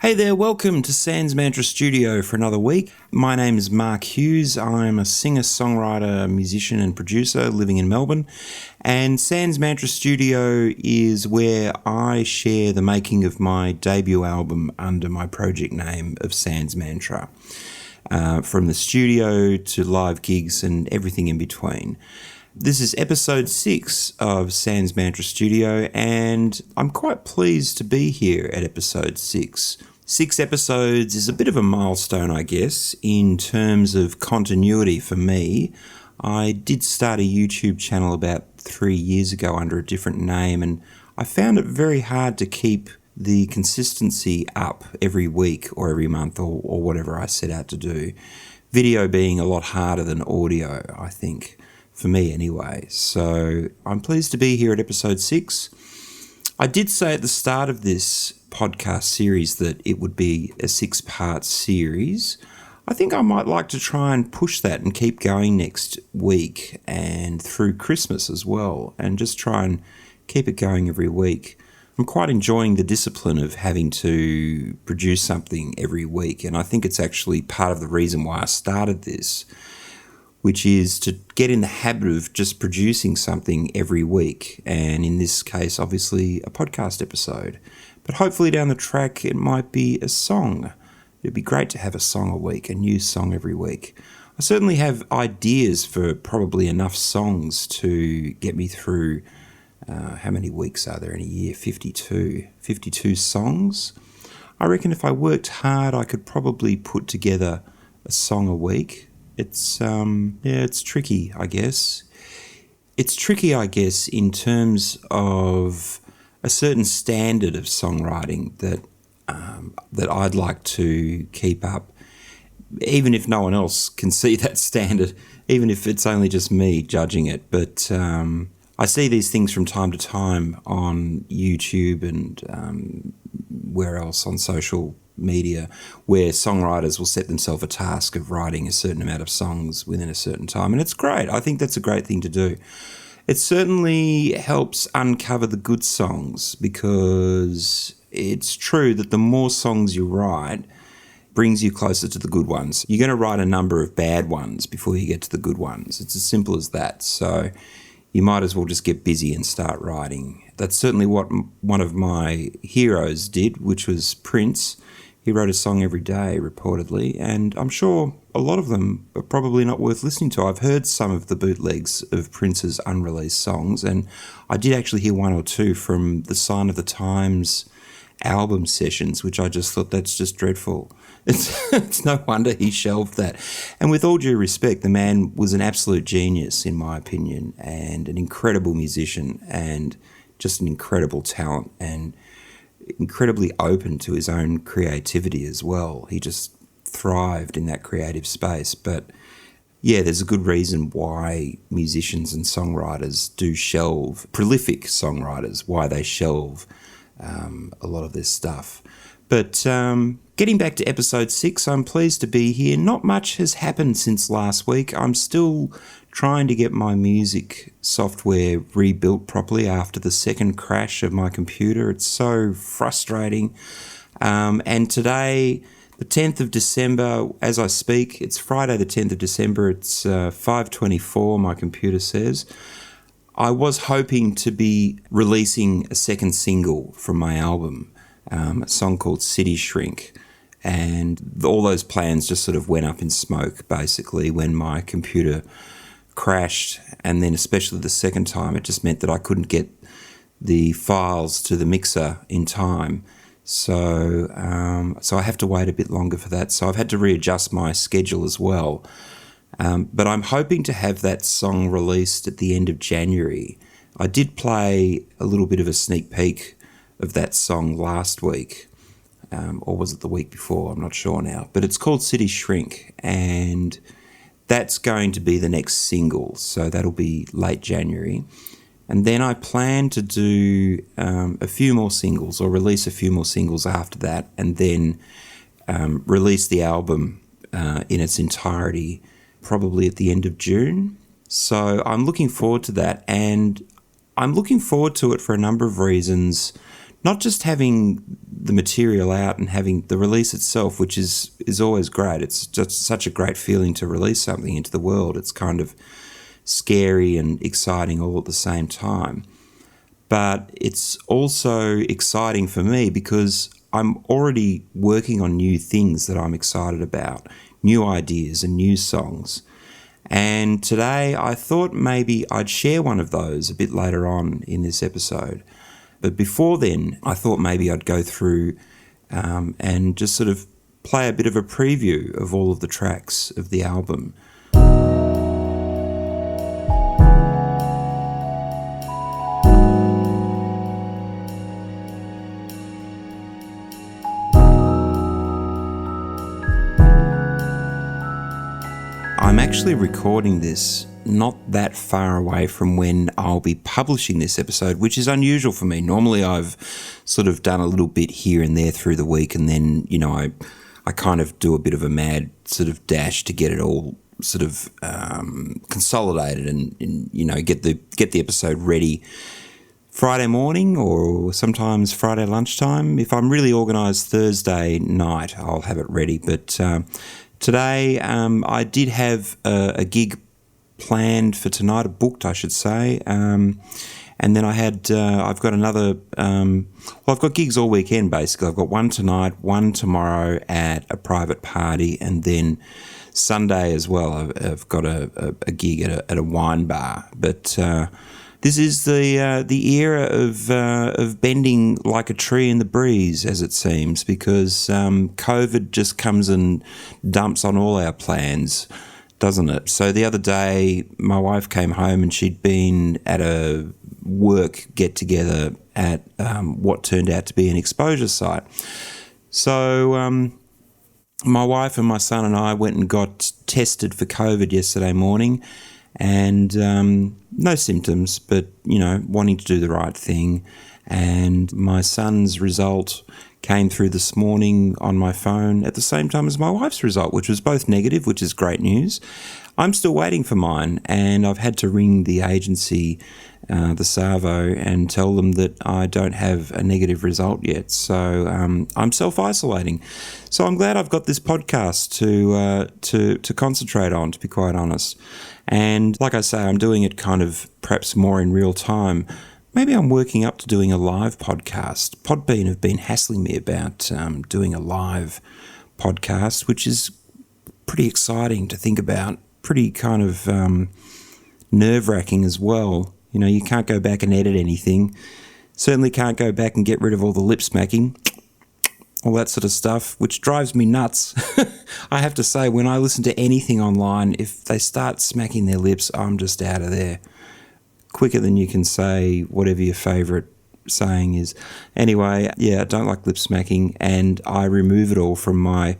Hey there, welcome to Sanz Mantra Studio for another week. My name is Mark Hughes. I'm a singer, songwriter, musician and producer living in Melbourne. And Sanz Mantra Studio is where I share the making of my debut album under my project name of Sanz Mantra. From the studio to live gigs and everything in between. This is episode 6 of Sanz Mantra Studio, and I'm quite pleased to be here at episode 6. 6 episodes is a bit of a milestone, I guess, in terms of continuity for me. I did start a YouTube channel about 3 years ago under a different name, and I found it very hard to keep the consistency up every week or every month or whatever I set out to do. Video being a lot harder than audio, I think. For me anyway. So I'm pleased to be here at episode 6. I did say at the start of this podcast series that it would be a 6-part series. I think I might like to try and push that and keep going next week and through Christmas as well, and just try and keep it going every week. I'm quite enjoying the discipline of having to produce something every week, and I think it's actually part of the reason why I started this, which is to get in the habit of just producing something every week, and in this case, obviously, a podcast episode. But hopefully down the track, it might be a song. It'd be great to have a song a week, a new song every week. I certainly have ideas for probably enough songs to get me through, how many weeks are there in a year? 52 songs. I reckon if I worked hard, I could probably put together a song a week. It's tricky, I guess. It's tricky, I guess, in terms of a certain standard of songwriting that I'd like to keep up, even if no one else can see that standard, even if it's only just me judging it. But I see these things from time to time on YouTube and where else on social media, where songwriters will set themselves a task of writing a certain amount of songs within a certain time, and it's great. I think that's a great thing to do. It certainly helps uncover the good songs, because it's true that the more songs you write brings you closer to the good ones. You're going to write a number of bad ones before you get to the good ones. It's as simple as that. So you might as well just get busy and start writing. That's certainly what one of my heroes did, which was Prince. He wrote a song every day, reportedly, and I'm sure a lot of them are probably not worth listening to. I've heard some of the bootlegs of Prince's unreleased songs, and I did actually hear one or two from the Sign of the Times album sessions, which I just thought, that's just dreadful. It's no wonder he shelved that. And with all due respect, the man was an absolute genius, in my opinion, and an incredible musician, and just an incredible talent, and incredibly open to his own creativity as well. He just thrived in that creative space. But yeah, there's a good reason why musicians and songwriters do shelve, prolific songwriters, why they shelve a lot of this stuff. But getting back to episode 6, I'm pleased to be here. Not much has happened since last week. I'm still trying to get my music software rebuilt properly after the second crash of my computer. It's so frustrating. And today, the 10th of December, as I speak, it's Friday the 10th of December, it's 5:24, my computer says. I was hoping to be releasing a second single from my album, a song called City Shrink. And all those plans just sort of went up in smoke, basically, when my computer crashed. And then especially the second time, it just meant that I couldn't get the files to the mixer in time. So I have to wait a bit longer for that. So I've had to readjust my schedule as well. But I'm hoping to have that song released at the end of January. I did play a little bit of a sneak peek of that song last week, or was it the week before? I'm not sure now. But it's called City Shrink, and that's going to be the next single, so that'll be late January. And then I plan to do a few more singles, or release a few more singles after that, and then release the album in its entirety probably at the end of June. So I'm looking forward to that, and I'm looking forward to it for a number of reasons. Not just having the material out and having the release itself, which is always great. It's just such a great feeling to release something into the world. It's kind of scary and exciting all at the same time. But it's also exciting for me because I'm already working on new things that I'm excited about, new ideas and new songs. And today I thought maybe I'd share one of those a bit later on in this episode. But before then, I thought maybe I'd go through and just sort of play a bit of a preview of all of the tracks of the album. I'm actually recording this not that far away from when I'll be publishing this episode, which is unusual for me. Normally I've sort of done a little bit here and there through the week, and then, I kind of do a bit of a mad sort of dash to get it all sort of consolidated and get the episode ready Friday morning or sometimes Friday lunchtime. If I'm really organised, Thursday night I'll have it ready. But today I did have a gig planned for tonight, booked I should say, and then I've got another, I've got gigs all weekend basically. I've got one tonight, one tomorrow at a private party, and then Sunday as well I've got a gig at a wine bar. But this is the era of bending like a tree in the breeze, as it seems, because COVID just comes and dumps on all our plans, doesn't it? So the other day, my wife came home and she'd been at a work get-together at what turned out to be an exposure site. So my wife and my son and I went and got tested for COVID yesterday morning, and no symptoms, but, wanting to do the right thing. And my son's result came through this morning on my phone at the same time as my wife's result, which was both negative, which is great news. I'm still waiting for mine, and I've had to ring the agency, the Savo, and tell them that I don't have a negative result yet. So I'm self-isolating. So I'm glad I've got this podcast to concentrate on, to be quite honest. And like I say, I'm doing it kind of perhaps more in real time. Maybe I'm working up to doing a live podcast. Podbean have been hassling me about doing a live podcast, which is pretty exciting to think about, pretty kind of nerve-wracking as well. You can't go back and edit anything. Certainly can't go back and get rid of all the lip smacking, all that sort of stuff, which drives me nuts. I have to say, when I listen to anything online, if they start smacking their lips, I'm just out of there. Quicker than you can say whatever your favourite saying is. Anyway, yeah, I don't like lip smacking, and I remove it all from my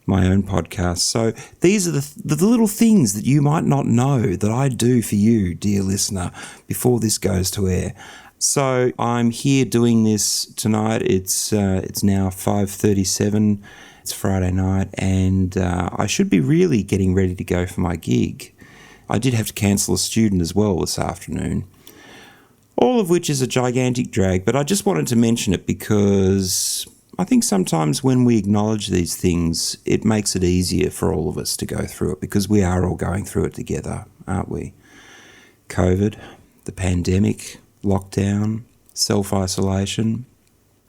own podcast. So these are the little things that you might not know that I do for you, dear listener, before this goes to air. So I'm here doing this tonight. It's now 5:37. It's Friday night, and I should be really getting ready to go for my gig. I did have to cancel a student as well this afternoon, all of which is a gigantic drag, but I just wanted to mention it because I think sometimes when we acknowledge these things, it makes it easier for all of us to go through it, because we are all going through it together, aren't we? COVID, the pandemic, lockdown, self-isolation.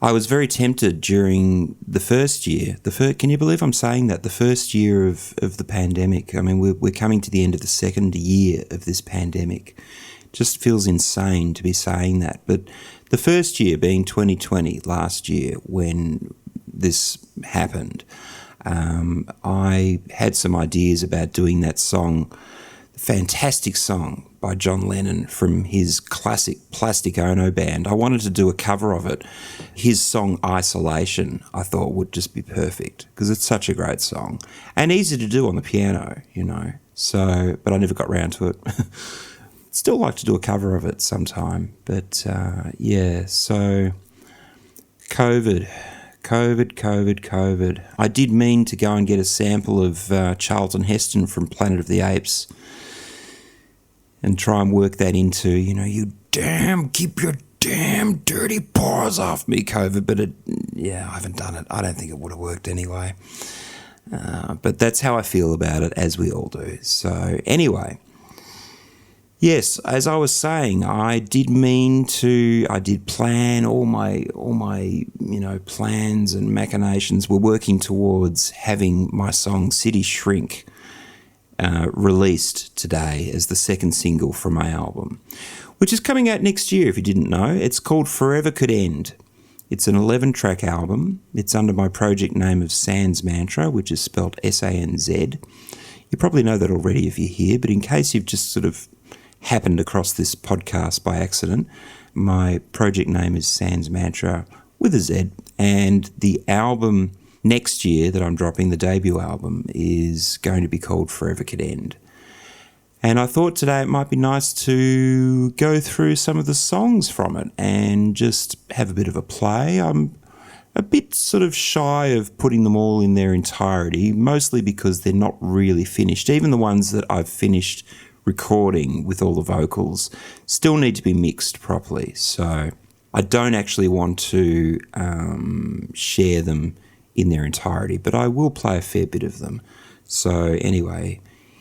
I was very tempted during the first year. Can you believe I'm saying that? The first year of the pandemic. I mean, we're coming to the end of the second year of this pandemic. It just feels insane to be saying that. But the first year being 2020, last year, when this happened, I had some ideas about doing that song fantastic song by John Lennon from his classic Plastic Ono band. I wanted to do a cover of it. His song Isolation I thought would just be perfect because it's such a great song and easy to do on the piano, you know. So, but I never got round to it. Still like to do a cover of it sometime. But yeah, so COVID. I did mean to go and get a sample of Charlton Heston from Planet of the Apes and try and work that into, you know, you damn, keep your damn dirty paws off me, COVID. But I haven't done it. I don't think it would have worked anyway. But that's how I feel about it, as we all do. So anyway, yes, as I was saying, I did plan all my plans and machinations were working towards having my song City Shrink released today as the second single from my album, which is coming out next year if you didn't know. It's called Forever Could End. It's an 11-track album. It's under my project name of Sanz Mantra, which is spelled S-A-N-Z. You probably know that already if you're here, but in case you've just sort of happened across this podcast by accident, my project name is Sanz Mantra with a Z, and the album next year that I'm dropping, the debut album, is going to be called Forever Could End. And I thought today it might be nice to go through some of the songs from it and just have a bit of a play. I'm a bit sort of shy of putting them all in their entirety, mostly because they're not really finished. Even the ones that I've finished recording with all the vocals still need to be mixed properly. So I don't actually want to share them in their entirety, but I will play a fair bit of them. So anyway,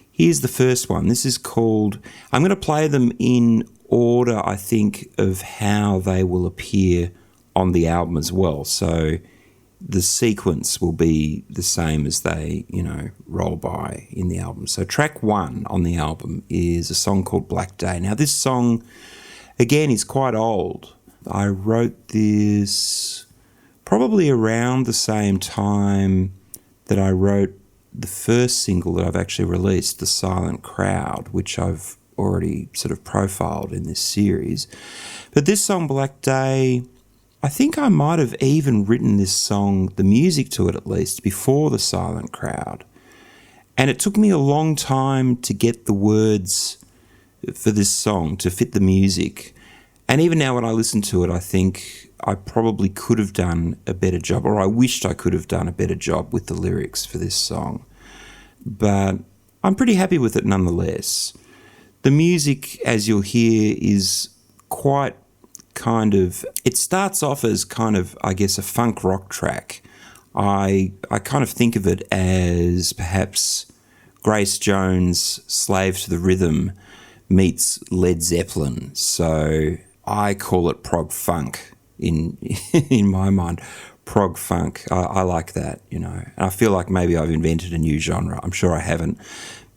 here's the first one. This is called, I'm going to play them in order, I think, of how they will appear on the album as well. So the sequence will be the same as they, roll by in the album. So track 1 on the album is a song called Black Day. Now this song, again, is quite old. I wrote this probably around the same time that I wrote the first single that I've actually released, The Silent Crowd, which I've already sort of profiled in this series. But this song, Black Day, I think I might have even written this song, the music to it at least, before The Silent Crowd. And it took me a long time to get the words for this song to fit the music. And even now when I listen to it, I think I probably could have done a better job, or I wished I could have done a better job with the lyrics for this song. But I'm pretty happy with it nonetheless. The music, as you'll hear, is quite it starts off as kind of, I guess, a funk rock track. I kind of think of it as perhaps Grace Jones' Slave to the Rhythm meets Led Zeppelin. So I call it prog funk in my mind. Prog funk. I like that, And I feel like maybe I've invented a new genre. I'm sure I haven't.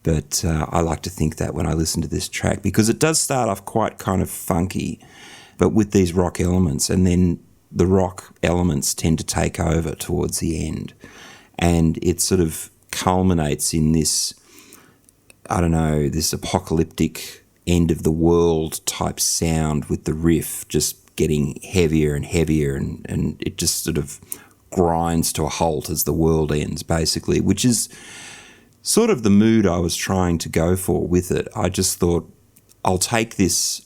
But I like to think that when I listen to this track, because it does start off quite kind of funky, but with these rock elements, and then the rock elements tend to take over towards the end. And it sort of culminates in this, this apocalyptic end of the world type sound with the riff just getting heavier and heavier, and it just sort of grinds to a halt as the world ends, basically, which is sort of the mood I was trying to go for with it. I just thought, I'll take this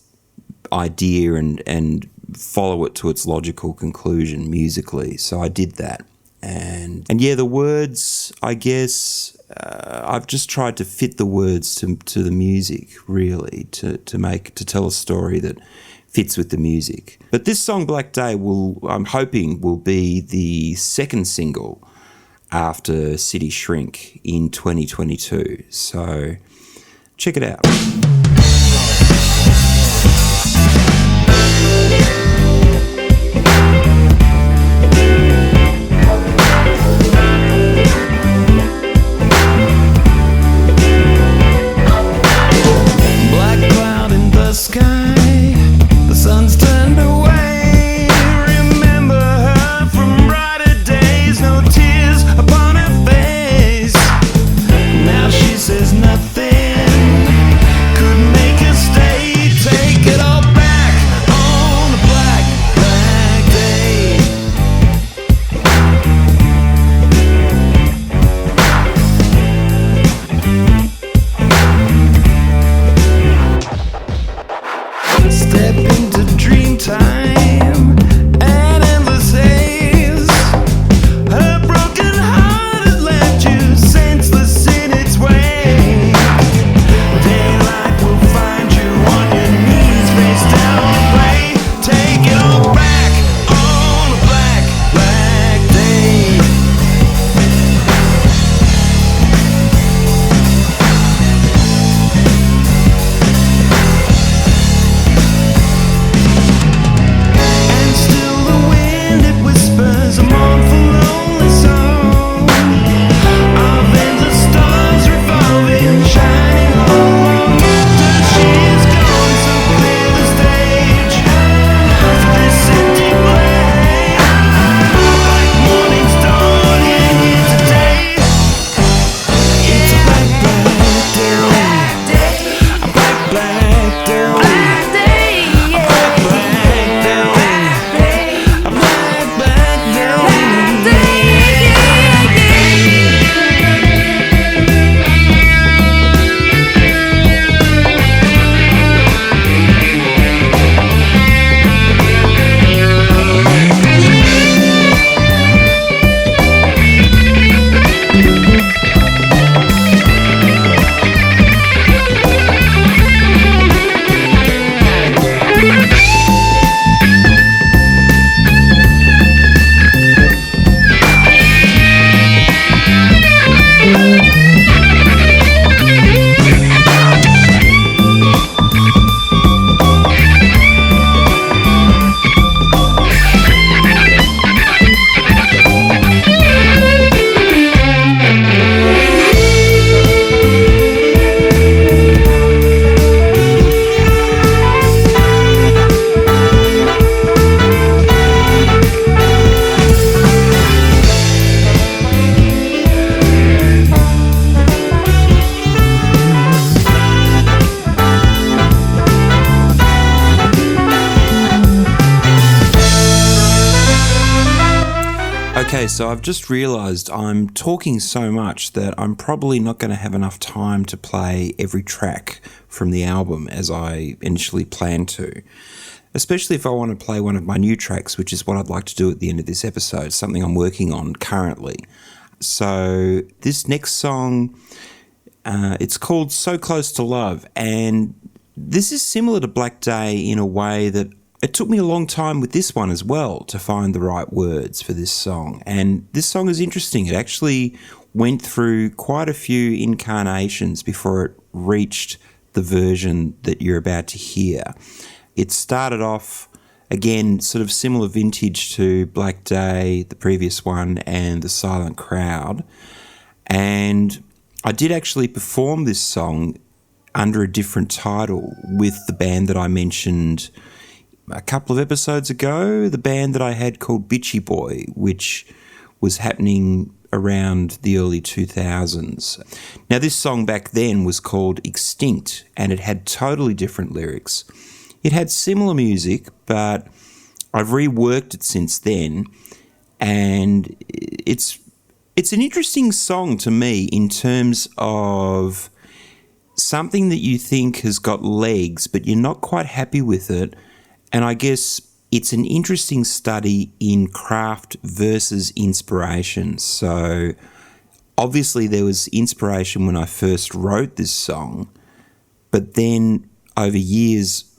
idea and follow it to its logical conclusion musically. So I did that. And yeah, the words, I guess, I've just tried to fit the words to the music, really, to tell a story that fits with the music. But this song, Black Day, I'm hoping will be the second single after City Shrink in 2022. So check it out. Now she says nothing. Okay, so I've just realised I'm talking so much that I'm probably not going to have enough time to play every track from the album as I initially planned to, especially if I want to play one of my new tracks, which is what I'd like to do at the end of this episode, something I'm working on currently. So this next song, it's called So Close to Love, and this is similar to Black Day in a way that it took me a long time with this one as well to find the right words for this song. And this song is interesting. It actually went through quite a few incarnations before it reached the version that you're about to hear. It started off, again, sort of similar vintage to Black Day, the previous one, and The Silent Crowd. And I did actually perform this song under a different title with the band that I mentioned a couple of episodes ago, the band that I had called Bitchy Boy, which was happening around the early 2000s. Now, this song back then was called Extinct, and it had totally different lyrics. It had similar music, but I've reworked it since then, and it's an interesting song to me in terms of something that you think has got legs, but you're not quite happy with it. And I guess it's an interesting study in craft versus inspiration. So obviously there was inspiration when I first wrote this song, but then over years,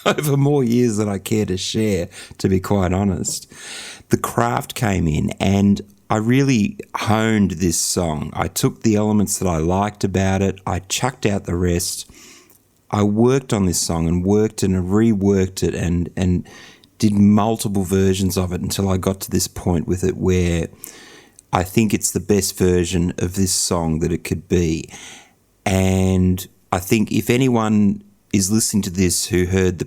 over more years than I care to share, to be quite honest, the craft came in and I really honed this song. I took the elements that I liked about it, I chucked out the rest. I worked on this song and worked and reworked it and did multiple versions of it until I got to this point with it where I think it's the best version of this song that it could be. And I think if anyone is listening to this who heard the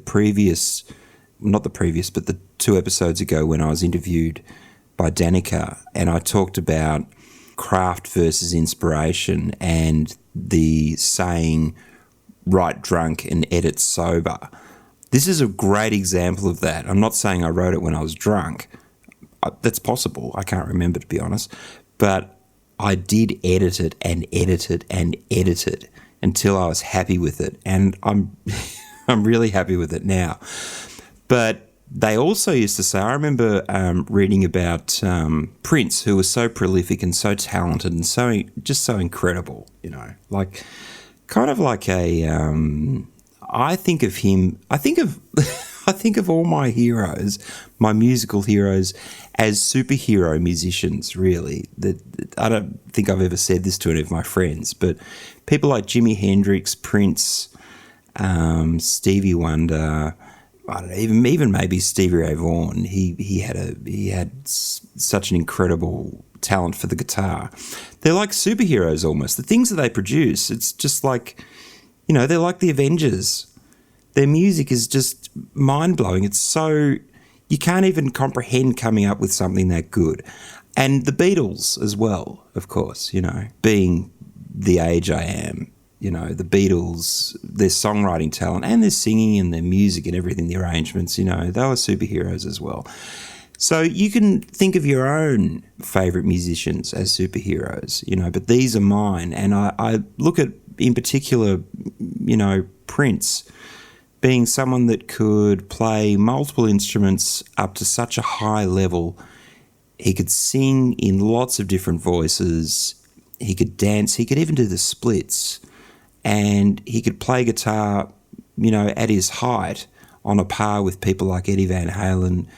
2 episodes ago when I was interviewed by Danica and I talked about craft versus inspiration and the saying, write drunk and edit sober. This is a great example of that. I'm not saying I wrote it when I was drunk. That's possible. I can't remember, to be honest. But I did edit it and edit it and edit it until I was happy with it. And I'm really happy with it now. But they also used to say, I remember reading about Prince, who was so prolific and so talented and so incredible, like kind of like I think of him, I think of all my heroes, my musical heroes, as superhero musicians, really. I don't think I've ever said this to any of my friends, but people like Jimi Hendrix, Prince, Stevie Wonder, I don't know, even maybe Stevie Ray Vaughan. He had such an incredible talent for the guitar. They're like superheroes almost. The things that they produce, it's just like, they're like the Avengers. Their music is just mind-blowing. It's so, you can't even comprehend coming up with something that good. And the Beatles as well, of course, being the age I am, the Beatles, their songwriting talent and their singing and their music and everything, the arrangements, they were superheroes as well. So you can think of your own favourite musicians as superheroes, but these are mine. And I look at, in particular, Prince being someone that could play multiple instruments up to such a high level. He could sing in lots of different voices. He could dance. He could even do the splits. And he could play guitar, at his height on a par with people like Eddie Van Halen.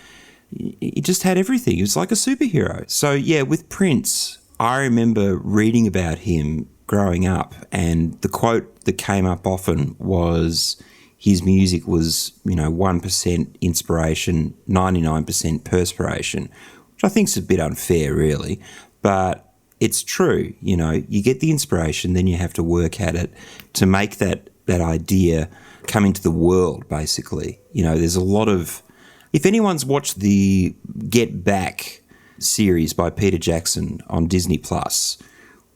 He just had everything. He was like a superhero. So, yeah, with Prince, I remember reading about him growing up, and the quote that came up often was his music was, 1% inspiration, 99% perspiration, which I think is a bit unfair, really. But it's true. You get the inspiration, then you have to work at it to make that idea come into the world, basically. There's a lot of... If anyone's watched the Get Back series by Peter Jackson on Disney+,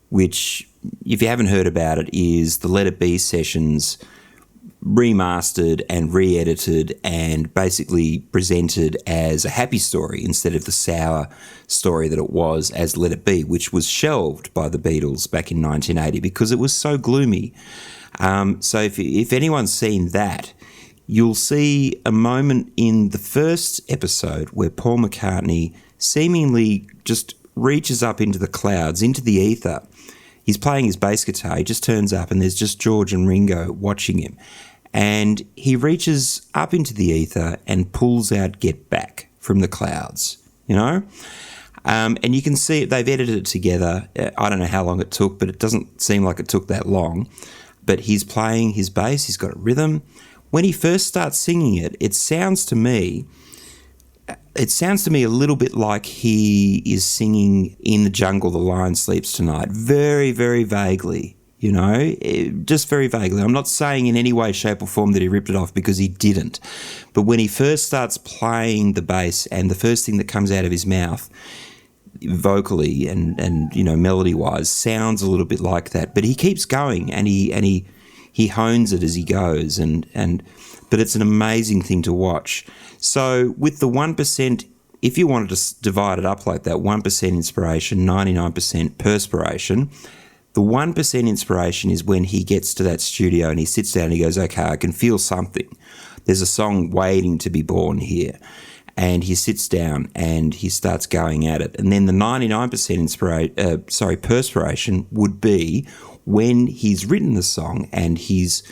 which, if you haven't heard about it, is the Let It Be sessions remastered and re-edited and basically presented as a happy story instead of the sour story that it was as Let It Be, which was shelved by the Beatles back in 1980 because it was so gloomy. So if anyone's seen that, you'll see a moment in the first episode where Paul McCartney seemingly just reaches up into the clouds, into the ether. He's playing his bass guitar. He just turns up and there's just George and Ringo watching him. And he reaches up into the ether and pulls out Get Back from the clouds, you know? And you can see they've edited it together. I don't know how long it took, but it doesn't seem like it took that long. But he's playing his bass. He's got a rhythm. When he first starts singing it, it sounds to me a little bit like he is singing In the Jungle, The Lion Sleeps Tonight. Very, very vaguely, you know, just very vaguely. I'm not saying in any way, shape or form that he ripped it off, because he didn't. But when he first starts playing the bass and the first thing that comes out of his mouth vocally and you know, melody-wise sounds a little bit like that. But he keeps going and he hones it as he goes, but it's an amazing thing to watch. So with the 1%, if you wanted to divide it up like that, 1% inspiration, 99% perspiration, the 1% inspiration is when he gets to that studio and he sits down and he goes, okay, I can feel something. There's a song waiting to be born here. And he sits down and he starts going at it. And then the 99% perspiration would be when he's written the song and he's,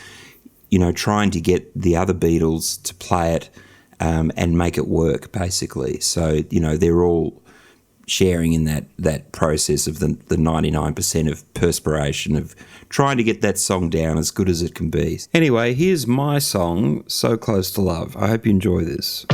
you know, trying to get the other Beatles to play it and make it work, basically. So, you know, they're all sharing in that process of the 99% of perspiration of trying to get that song down as good as it can be. Anyway, here's my song, So Close to Love. I hope you enjoy this.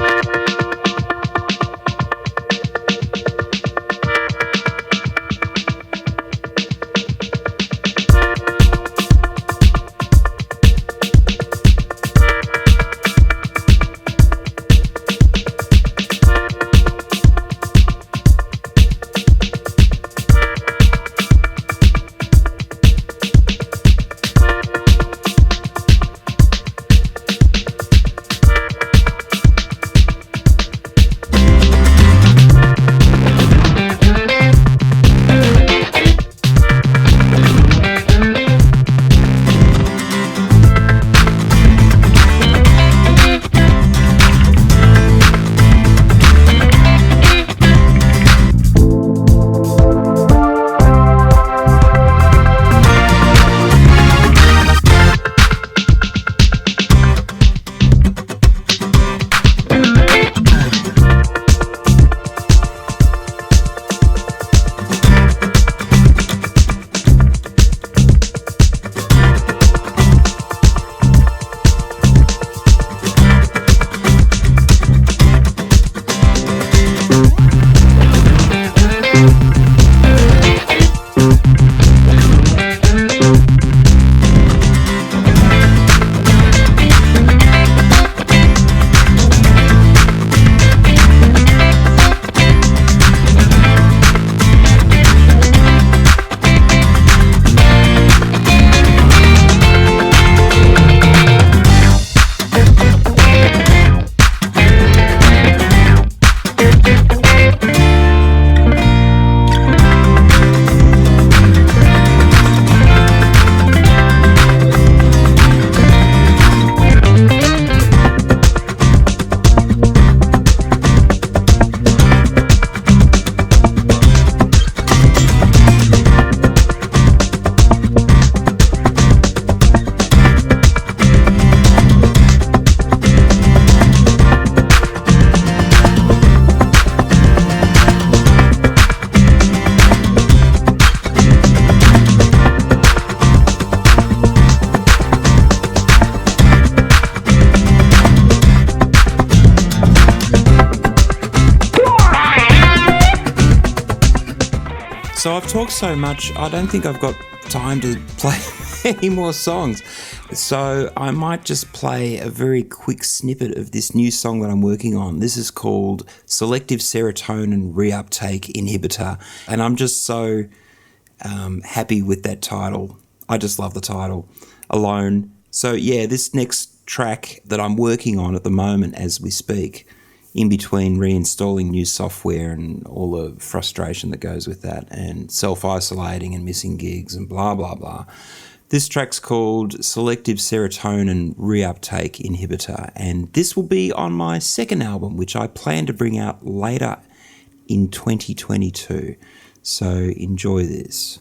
So I've talked so much, I don't think I've got time to play any more songs. So I might just play a very quick snippet of this new song that I'm working on. This is called Selective Serotonin Reuptake Inhibitor. And I'm just so happy with that title. I just love the title alone. So yeah, this next track that I'm working on at the moment as we speak, in between reinstalling new software and all the frustration that goes with that and self-isolating and missing gigs and blah, blah, blah. This track's called Selective Serotonin Reuptake Inhibitor, and this will be on my second album, which I plan to bring out later in 2022. So enjoy this.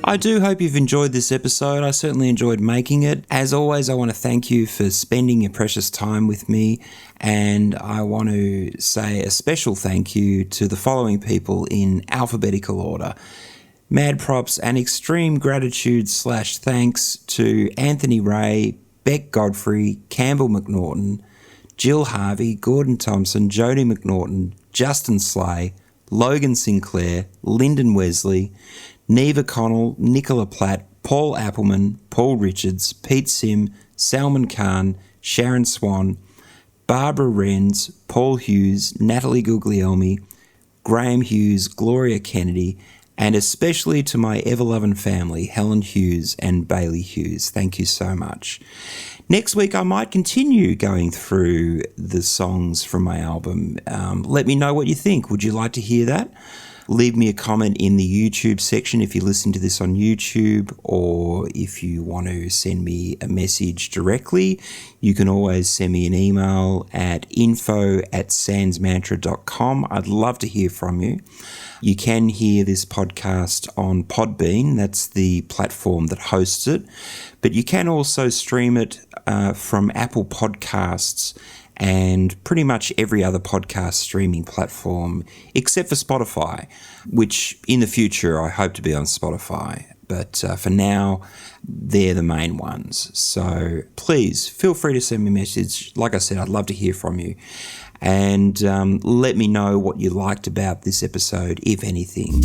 I do hope you've enjoyed this episode. I certainly enjoyed making it. As always, I want to thank you for spending your precious time with me, and I want to say a special thank you to the following people in alphabetical order. Mad props and extreme gratitude / thanks to Anthony Ray, Beck Godfrey, Campbell McNaughton, Jill Harvey, Gordon Thompson, Jody McNaughton, Justin Slay, Logan Sinclair, Lyndon Wesley, Neva Connell, Nicola Platt, Paul Appleman, Paul Richards, Pete Sim, Salman Khan, Sharon Swan, Barbara Renz, Paul Hughes, Natalie Guglielmi, Graham Hughes, Gloria Kennedy, and especially to my ever-loving family, Helen Hughes and Bailey Hughes. Thank you so much. Next week, I might continue going through the songs from my album. Let me know what you think. Would you like to hear that? Leave me a comment in the YouTube section if you listen to this on YouTube, or if you want to send me a message directly, you can always send me an email at info@sanzmantra.com. I'd love to hear from you. You can hear this podcast on Podbean, that's the platform that hosts it, but you can also stream it from Apple Podcasts and pretty much every other podcast streaming platform except for Spotify, which in the future I hope to be on Spotify. But for now, they're the main ones. So please feel free to send me a message. Like I said, I'd love to hear from you. And let me know what you liked about this episode, if anything.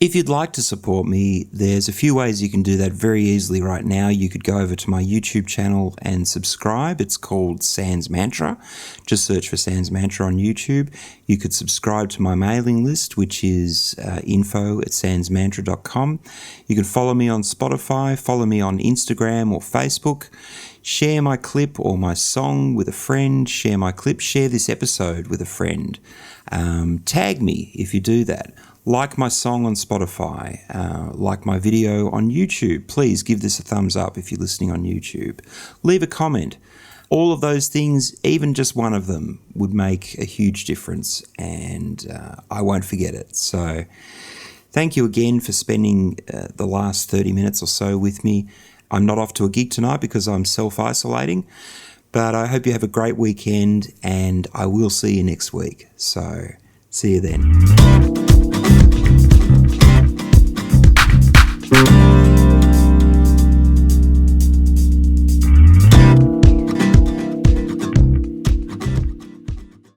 If you'd like to support me, there's a few ways you can do that very easily right now. You could go over to my YouTube channel and subscribe. It's called Sanz Mantra. Just search for Sanz Mantra on YouTube. You could subscribe to my mailing list, which is info@sanzmantra.com. You can follow me on Spotify, follow me on Instagram or Facebook. Share my clip or my song with a friend. Share my clip. Share this episode with a friend. Tag me if you do that. Like my song on Spotify, like my video on YouTube. Please give this a thumbs up if you're listening on YouTube. Leave a comment. All of those things, even just one of them, would make a huge difference, and I won't forget it. So thank you again for spending the last 30 minutes or so with me. I'm not off to a gig tonight because I'm self-isolating, but I hope you have a great weekend, and I will see you next week. So see you then.